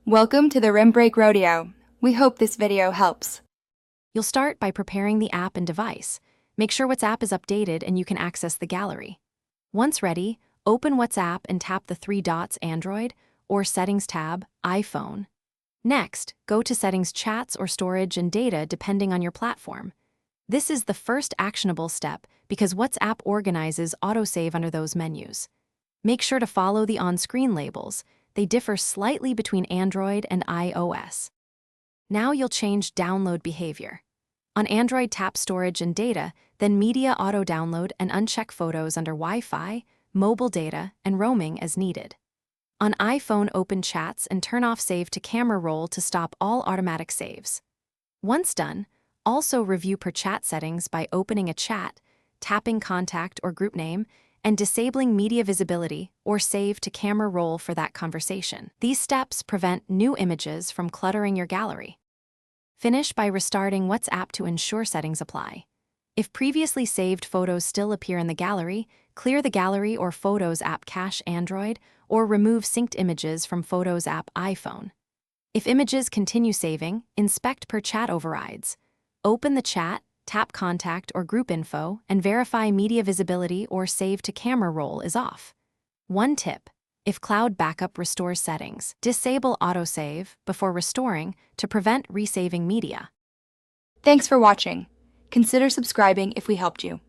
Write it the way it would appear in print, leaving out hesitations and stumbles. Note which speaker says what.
Speaker 1: Welcome to the Rim Break Rodeo. We hope this video helps.
Speaker 2: You'll start by preparing the app and device. Make sure WhatsApp is updated and you can access the gallery. Once ready, open WhatsApp and tap the three dots Android or Settings tab, iPhone. Next, go to Settings Chats or Storage and Data depending on your platform. This is the first actionable step because WhatsApp organizes autosave under those menus. Make sure to follow the on-screen labels. They differ slightly between Android and iOS. Now you'll change download behavior. On Android, tap Storage and Data, then Media Auto Download and uncheck Photos under Wi-Fi, Mobile Data, and Roaming as needed. On iPhone, open Chats and turn off Save to Camera Roll to stop all automatic saves. Once done, also review per chat settings by opening a chat, tapping Contact or Group Name, and disabling media visibility or save to camera roll for that conversation. These steps prevent new images from cluttering your gallery. Finish by restarting WhatsApp to ensure settings apply. If previously saved photos still appear in the gallery, clear the Gallery or Photos app cache Android or remove synced images from Photos app iPhone. If images continue saving, inspect per chat overrides. Open the chat, tap Contact or Group Info, and verify media visibility or save to camera roll is off. One tip: if Cloud Backup restores settings, disable autosave before restoring to prevent resaving media.
Speaker 1: Thanks for watching. Consider subscribing if we helped you.